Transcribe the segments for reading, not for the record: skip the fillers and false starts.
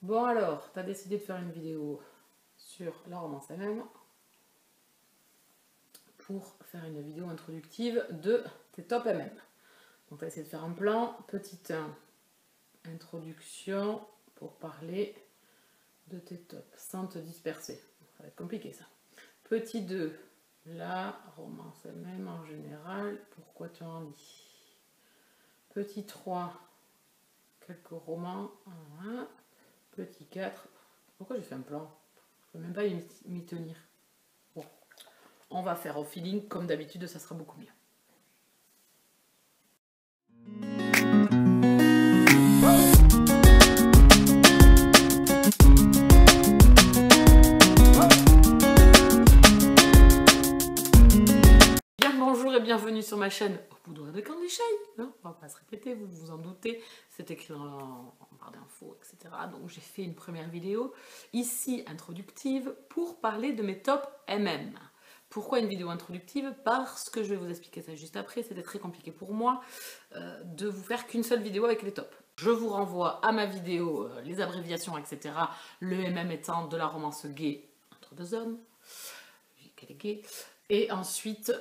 Bon alors, tu as décidé de faire une vidéo sur la romance MM pour faire une vidéo introductive de tes top MM. Donc tu as essayé de faire un plan, petit 1, introduction pour parler de tes tops, sans te disperser. Ça va être compliqué ça. Petit 2, la romance MM en général, pourquoi tu en lis. Petit 3, quelques romans. Petit 4, pourquoi j'ai fait un plan? Je ne peux même pas m'y tenir. Bon, on va faire au feeling, comme d'habitude, ça sera beaucoup mieux. Bonjour et bienvenue sur ma chaîne Au Poudre de Candy Shy. On va pas se répéter, vous vous en doutez, c'est écrit en barre d'infos, etc. Donc j'ai fait une première vidéo ici introductive pour parler de mes tops MM. Pourquoi une vidéo introductive? Parce que je vais vous expliquer ça juste après. C'était très compliqué pour moi de vous faire qu'une seule vidéo avec les tops. Je vous renvoie à ma vidéo, les abréviations, etc. Le MM étant de la romance gay entre deux hommes. Qu'elle est gay. Et ensuite,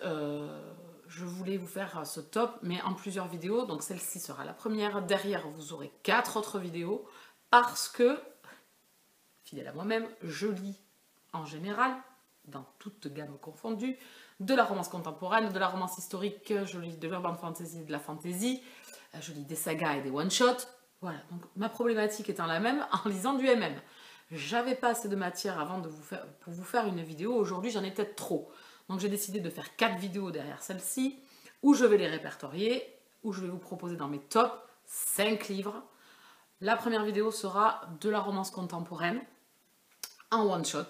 je voulais vous faire ce top, mais en plusieurs vidéos. Donc celle-ci sera la première. Derrière, vous aurez 4 autres vidéos. Parce que, fidèle à moi-même, je lis en général, dans toute gamme confondue, de la romance contemporaine, de la romance historique, je lis de l'urban fantasy, de la fantasy, je lis des sagas et des one-shots. Voilà, donc ma problématique étant la même en lisant du MM. J'avais pas assez de matière avant pour vous faire une vidéo. Aujourd'hui, j'en ai peut-être trop. Donc j'ai décidé de faire 4 vidéos derrière celle-ci, où je vais les répertorier, où je vais vous proposer dans mes tops 5 livres. La première vidéo sera de la romance contemporaine, en one-shot.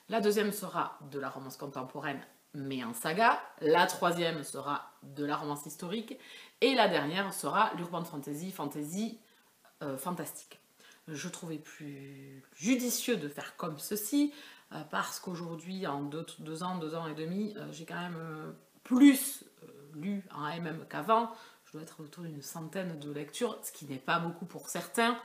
La deuxième sera de la romance contemporaine, mais en saga. La troisième sera de la romance historique. Et la dernière sera l'urban fantasy, fantastique. Je trouvais plus judicieux de faire comme ceci, parce qu'aujourd'hui, en 2 ans et demi, j'ai quand même plus lu en MM qu'avant. Je dois être autour d'une centaine de lectures, ce qui n'est pas beaucoup pour certains.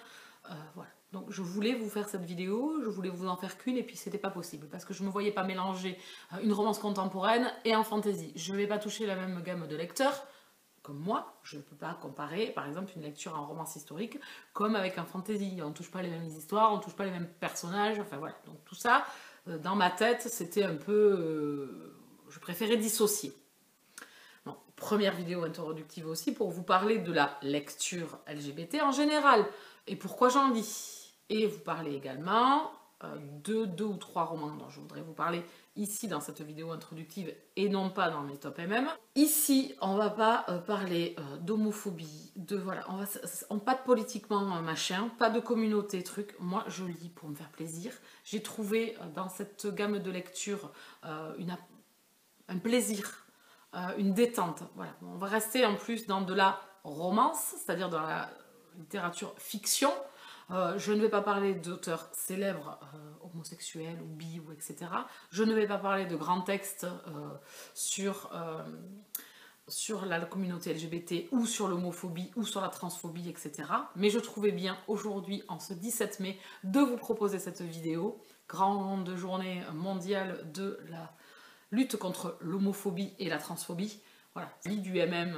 Voilà. Donc je voulais vous faire cette vidéo, je voulais vous en faire qu'une, et puis c'était pas possible, parce que je ne me voyais pas mélanger une romance contemporaine et un fantasy. Je ne vais pas toucher la même gamme de lecteurs. Comme moi, je ne peux pas comparer, par exemple, une lecture en romance historique comme avec un fantasy. On ne touche pas les mêmes histoires, on ne touche pas les mêmes personnages, enfin voilà. Donc tout ça, dans ma tête, c'était un peu... je préférais dissocier. Bon, première vidéo introductive aussi pour vous parler de la lecture LGBT en général et pourquoi j'en lis. Et vous parler également de 2 ou 3 romans dont je voudrais vous parler ici dans cette vidéo introductive et non pas dans mes top MM. Ici, on va pas parler d'homophobie, pas de politiquement machin, pas de communauté, truc. Moi, je lis pour me faire plaisir. J'ai trouvé dans cette gamme de lecture un plaisir, une détente. Voilà. On va rester en plus dans de la romance, c'est-à-dire dans la littérature fiction. Je ne vais pas parler d'auteurs célèbres homosexuels ou bi ou etc. Je ne vais pas parler de grands textes sur la communauté LGBT ou sur l'homophobie ou sur la transphobie, etc. Mais je trouvais bien aujourd'hui, en ce 17 mai, de vous proposer cette vidéo. Grande journée mondiale de la lutte contre l'homophobie et la transphobie. Voilà, je lis du MM,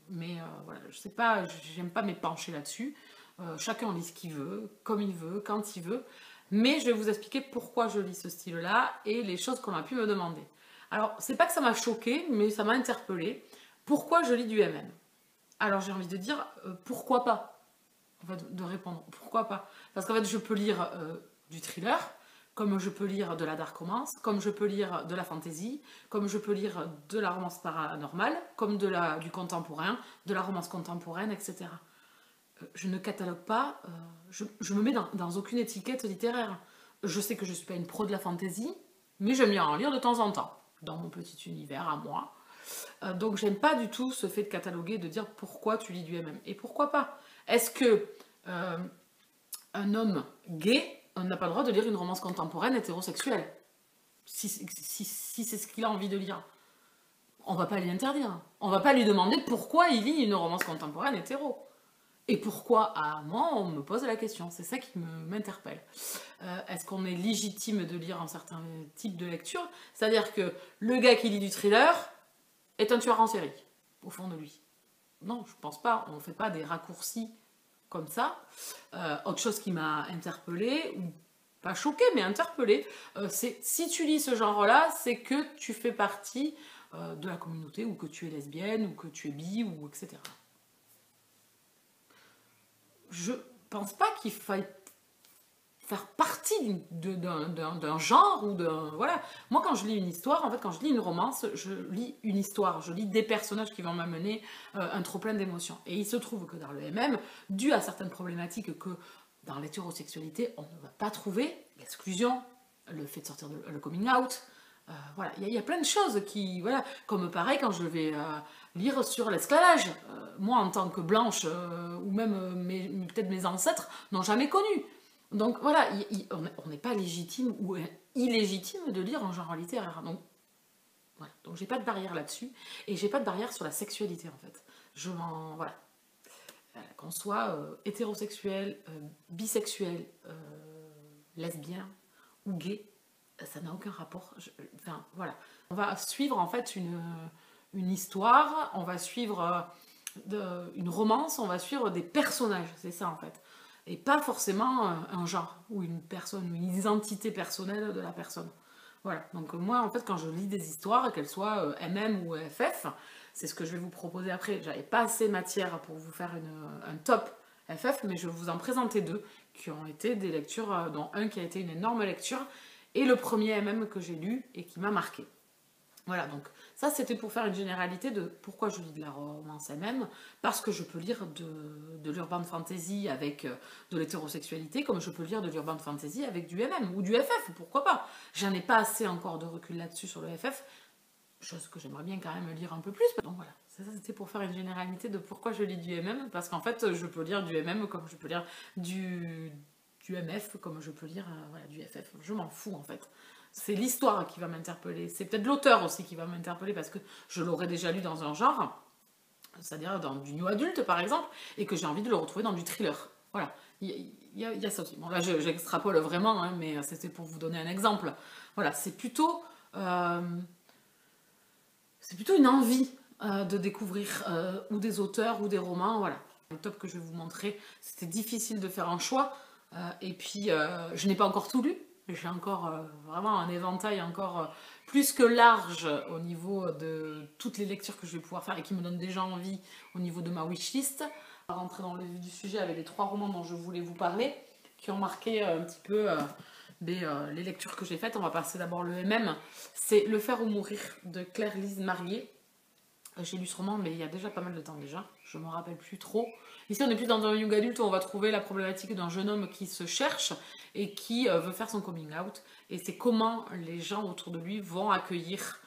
mais voilà, je sais pas, j'aime pas m'épancher là-dessus. Chacun lit ce qu'il veut, comme il veut, quand il veut. Mais je vais vous expliquer pourquoi je lis ce style-là et les choses qu'on a pu me demander. Alors, c'est pas que ça m'a choqué, mais ça m'a interpellée. Pourquoi je lis du MM? Alors, j'ai envie de dire, pourquoi pas? En fait, de répondre, pourquoi pas? Parce qu'en fait, je peux lire du thriller, comme je peux lire de la dark romance, comme je peux lire de la fantasy, comme je peux lire de la romance paranormale, comme du contemporain, de la romance contemporaine, etc. Je ne catalogue pas, je me mets dans aucune étiquette littéraire. Je sais que je ne suis pas une pro de la fantasy, mais j'aime bien en lire de temps en temps, dans mon petit univers à moi. Donc j'aime pas du tout ce fait de cataloguer, de dire pourquoi tu lis du MM. Et pourquoi pas? Est-ce que un homme gay n'a pas le droit de lire une romance contemporaine hétérosexuelle? Si c'est ce qu'il a envie de lire. On va pas lui interdire. On va pas lui demander pourquoi il lit une romance contemporaine hétéro. Et pourquoi? Moi, on me pose la question, c'est ça qui m'interpelle. Est-ce qu'on est légitime de lire un certain type de lecture? C'est-à-dire que le gars qui lit du thriller est un tueur en série, au fond de lui. Non, je pense pas, on ne fait pas des raccourcis comme ça. Autre chose qui m'a interpellée, ou pas choquée, mais interpellée, c'est si tu lis ce genre-là, c'est que tu fais partie de la communauté, ou que tu es lesbienne, ou que tu es bi, ou etc. Je pense pas qu'il faille faire partie d'un genre ou d'un... Voilà. Moi, quand je lis une histoire, en fait, quand je lis une romance, je lis une histoire. Je lis des personnages qui vont m'amener un trop-plein d'émotions. Et il se trouve que dans le MM, dû à certaines problématiques que dans l'hétérosexualité, on ne va pas trouver, l'exclusion, le fait de sortir le coming out, voilà, il y a plein de choses qui, voilà, comme pareil quand je vais lire sur l'esclavage. Moi, en tant que blanche, ou même peut-être mes ancêtres, n'ont jamais connu. Donc voilà, on n'est pas légitime ou illégitime de lire un genre littéraire. Donc voilà, donc j'ai pas de barrière là-dessus et j'ai pas de barrière sur la sexualité en fait. Je m'en voilà, qu'on soit hétérosexuel, bisexuel, lesbien ou gay, ça n'a aucun rapport. Enfin voilà, on va suivre en fait une histoire, on va suivre une romance, on va suivre des personnages, c'est ça en fait. Et pas forcément un genre, ou une personne, ou une identité personnelle de la personne. Voilà, donc moi en fait quand je lis des histoires, qu'elles soient MM ou FF, c'est ce que je vais vous proposer après. J'avais pas assez matière pour vous faire un top FF, mais je vais vous en présenter deux qui ont été des lectures, dont un qui a été une énorme lecture, et le premier MM que j'ai lu et qui m'a marqué. Voilà, donc ça c'était pour faire une généralité de pourquoi je lis de la romance MM, parce que je peux lire de l'urban fantasy avec de l'hétérosexualité, comme je peux lire de l'urban fantasy avec du MM ou du FF, pourquoi pas. J'en ai pas assez encore de recul là-dessus sur le FF, chose que j'aimerais bien quand même lire un peu plus. Donc voilà, ça c'était pour faire une généralité de pourquoi je lis du MM, parce qu'en fait je peux lire du MM comme je peux lire du MF, comme je peux lire voilà, du FF, je m'en fous en fait. C'est l'histoire qui va m'interpeller. C'est peut-être l'auteur aussi qui va m'interpeller parce que je l'aurais déjà lu dans un genre, c'est-à-dire dans du new adulte par exemple, et que j'ai envie de le retrouver dans du thriller. Voilà, il y a ça aussi. Bon là j'extrapole vraiment, hein, mais c'était pour vous donner un exemple. Voilà, c'est plutôt une envie de découvrir ou des auteurs ou des romans. Voilà, le top que je vais vous montrer, c'était difficile de faire un choix. Et puis je n'ai pas encore tout lu. J'ai encore vraiment un éventail encore plus que large au niveau de toutes les lectures que je vais pouvoir faire et qui me donnent déjà envie au niveau de ma wishlist. On va rentrer dans le vif du sujet avec les 3 romans dont je voulais vous parler, qui ont marqué un petit peu les lectures que j'ai faites. On va passer d'abord le MM. C'est Le Faire ou Mourir de Claire-Lise Marié. J'ai lu ce roman, mais il y a déjà pas mal de temps déjà. Je ne me rappelle plus trop. Ici, on est plus dans un young adulte où on va trouver la problématique d'un jeune homme qui se cherche et qui veut faire son coming out. Et c'est comment les gens autour de lui vont accueillir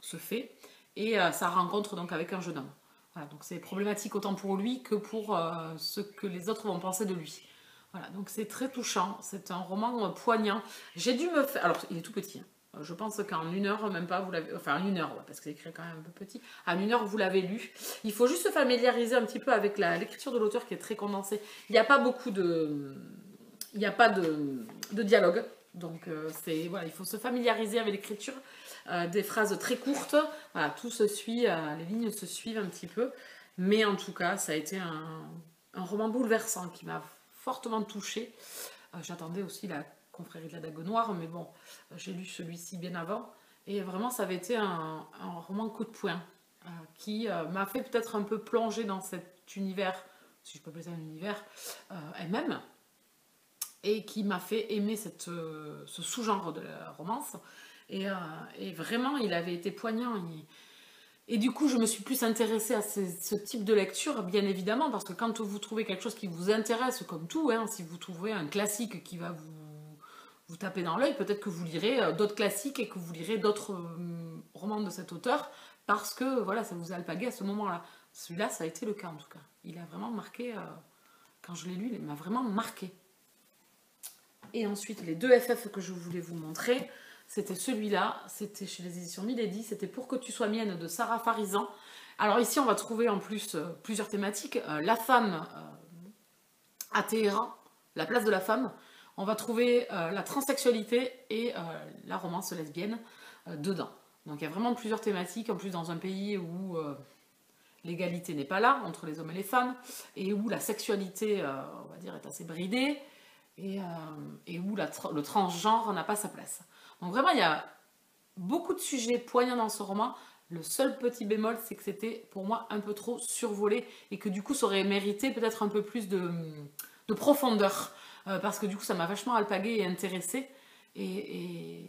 ce fait. Et sa rencontre donc avec un jeune homme. Voilà, donc c'est problématique autant pour lui que pour ce que les autres vont penser de lui. Voilà, donc c'est très touchant. C'est un roman poignant. J'ai dû me faire... Alors, il est tout petit, hein. Je pense qu'en 1 heure, même pas, vous l'avez... Enfin, en 1 heure, ouais, parce que c'est écrit quand même un peu petit. En 1 heure, vous l'avez lu. Il faut juste se familiariser un petit peu avec l'écriture de l'auteur qui est très condensée. Il n'y a pas beaucoup de... Il n'y a pas de dialogue. Donc, voilà, il faut se familiariser avec l'écriture. Des phrases très courtes. Voilà, tout se suit, les lignes se suivent un petit peu. Mais en tout cas, ça a été un roman bouleversant qui m'a fortement touchée. J'attendais aussi la Confrérie de la Dague Noire, mais bon, j'ai lu celui-ci bien avant. Et vraiment, ça avait été un roman coup de poing qui m'a fait peut-être un peu plonger dans cet univers, si je peux appeler ça un univers, elle-même, et qui m'a fait aimer ce sous-genre de la romance. Et vraiment, il avait été poignant. Et du coup, je me suis plus intéressée à ce type de lecture, bien évidemment, parce que quand vous trouvez quelque chose qui vous intéresse, comme tout, hein, si vous trouvez un classique qui va vous taper dans l'œil, peut-être que vous lirez d'autres classiques et que vous lirez d'autres romans de cet auteur, parce que voilà, ça vous a alpagué à ce moment-là. Celui-là, ça a été le cas en tout cas. Il a vraiment marqué, quand je l'ai lu, il m'a vraiment marqué. Et ensuite, les 2 FF que je voulais vous montrer, c'était celui-là, c'était chez les éditions Milady, c'était Pour que tu sois mienne de Sarah Farizan. Alors ici, on va trouver en plus plusieurs thématiques. La femme à Téhéran, la place de la femme. On va trouver la transsexualité et la romance lesbienne dedans. Donc il y a vraiment plusieurs thématiques, en plus dans un pays où l'égalité n'est pas là entre les hommes et les femmes, et où la sexualité, on va dire, est assez bridée, et où le transgenre n'a pas sa place. Donc vraiment, il y a beaucoup de sujets poignants dans ce roman. Le seul petit bémol, c'est que c'était pour moi un peu trop survolé, et que du coup, ça aurait mérité peut-être un peu plus de profondeur, parce que du coup, ça m'a vachement alpagué et intéressée, et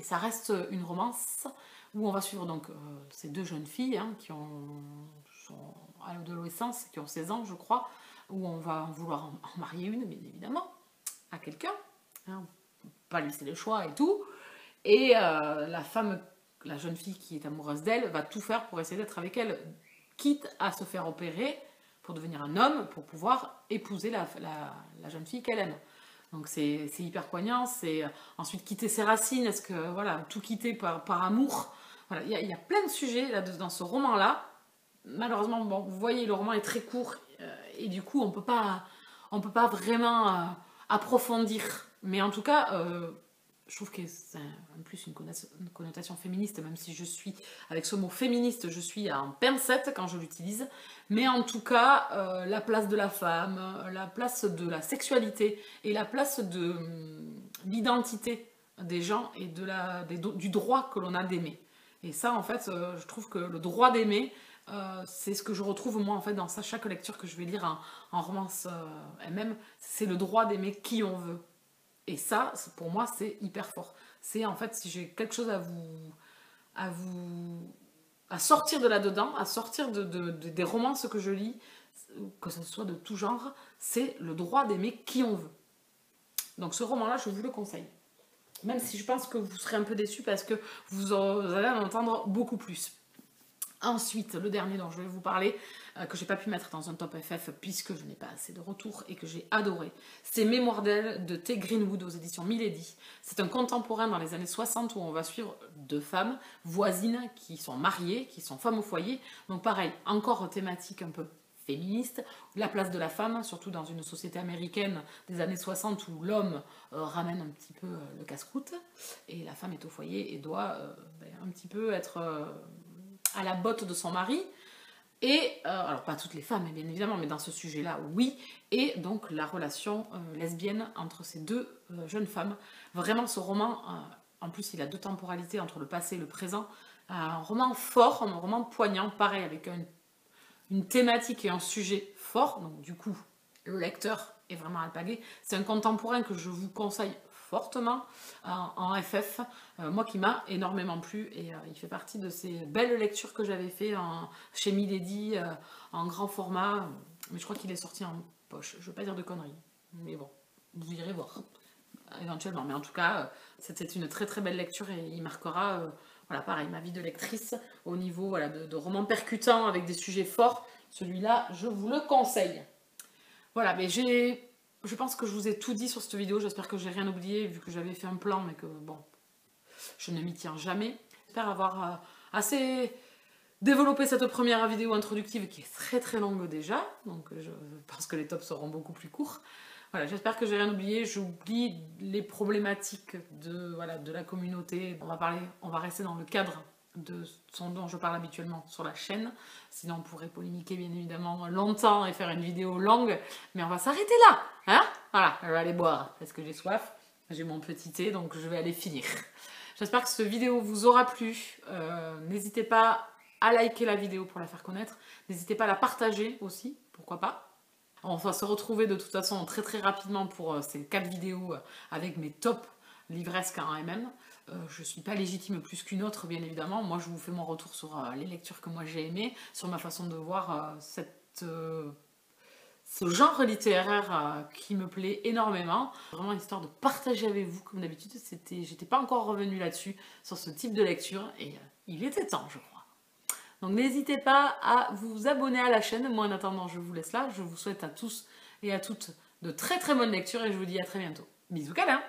ça reste une romance où on va suivre donc ces deux jeunes filles hein, qui sont à l'adolescence, qui ont 16 ans je crois, où on va vouloir en marier une bien évidemment à quelqu'un, hein, pas laisser le choix et tout, et la jeune fille qui est amoureuse d'elle va tout faire pour essayer d'être avec elle, quitte à se faire opérer pour devenir un homme, pour pouvoir épouser la jeune fille qu'elle aime. Donc c'est hyper poignant, c'est ensuite quitter ses racines, est-ce que voilà, tout quitter par amour. Voilà, il y a plein de sujets là, dans ce roman-là. Malheureusement, bon, vous voyez, le roman est très court et du coup, on peut pas vraiment approfondir. Mais en tout cas, je trouve que c'est en plus une connotation féministe, même si je suis, avec ce mot féministe, je suis en pincette quand je l'utilise. Mais en tout cas, la place de la femme, la place de la sexualité et la place de l'identité des gens et du droit que l'on a d'aimer. Et ça, en fait, je trouve que le droit d'aimer, c'est ce que je retrouve moi en fait dans chaque lecture que je vais lire en romance elle-même, c'est le droit d'aimer qui on veut. Et ça, pour moi, c'est hyper fort. C'est en fait, si j'ai quelque chose à sortir de là-dedans, à sortir des romances que je lis, que ce soit de tout genre, c'est le droit d'aimer qui on veut. Donc ce roman-là, je vous le conseille. Même si je pense que vous serez un peu déçus parce que vous allez en entendre beaucoup plus. Ensuite, le dernier dont je vais vous parler, que j'ai pas pu mettre dans un top FF puisque je n'ai pas assez de retours et que j'ai adoré, c'est Mémoire d'elle de T. Greenwood aux éditions Milady. C'est un contemporain dans les années 60 où on va suivre deux femmes voisines qui sont mariées, qui sont femmes au foyer. Donc pareil, encore thématique un peu féministe, la place de la femme, surtout dans une société américaine des années 60 où l'homme ramène un petit peu le casse-croûte et la femme est au foyer et doit un petit peu être à la botte de son mari. Et, alors pas toutes les femmes bien évidemment, mais dans ce sujet-là, oui. Et donc la relation lesbienne entre ces deux jeunes femmes. Vraiment ce roman, en plus il a deux temporalités entre le passé et le présent. Un roman fort, un roman poignant, pareil avec une thématique et un sujet fort. Donc du coup, le lecteur est vraiment alpagué. C'est un contemporain que je vous conseille fortement en FF, moi qui m'a énormément plu et il fait partie de ces belles lectures que j'avais fait chez Milady en grand format, mais je crois qu'il est sorti en poche, je veux pas dire de conneries, mais bon, vous irez voir éventuellement, mais en tout cas c'était une très très belle lecture et il marquera voilà, pareil, ma vie de lectrice au niveau voilà, de romans percutants avec des sujets forts. Celui-là, je vous le conseille. Voilà, mais je pense que je vous ai tout dit sur cette vidéo. J'espère que j'ai rien oublié vu que j'avais fait un plan, mais que bon, je ne m'y tiens jamais. J'espère avoir assez développé cette première vidéo introductive qui est très très longue déjà. Donc je pense que les tops seront beaucoup plus courts. Voilà, j'espère que j'ai rien oublié. J'oublie les problématiques de la communauté. On va rester dans le cadre de ce dont je parle habituellement sur la chaîne. Sinon, on pourrait polémiquer bien évidemment longtemps et faire une vidéo longue. Mais on va s'arrêter là. Hein, voilà, je vais aller boire parce que j'ai soif. J'ai mon petit thé, donc je vais aller finir. J'espère que cette vidéo vous aura plu. N'hésitez pas à liker la vidéo pour la faire connaître. N'hésitez pas à la partager aussi, pourquoi pas. On va se retrouver de toute façon très très rapidement pour ces 4 vidéos avec mes tops livresques en MM. Je ne suis pas légitime plus qu'une autre bien évidemment. Moi je vous fais mon retour sur les lectures que moi j'ai aimées, sur ma façon de voir ce genre littéraire qui me plaît énormément. Vraiment histoire de partager avec vous comme d'habitude. J'étais pas encore revenue là-dessus, sur ce type de lecture et il était temps je crois. Donc n'hésitez pas à vous abonner à la chaîne. Moi en attendant je vous laisse là. Je vous souhaite à tous et à toutes de très très bonnes lectures et je vous dis à très bientôt. Bisous câlins.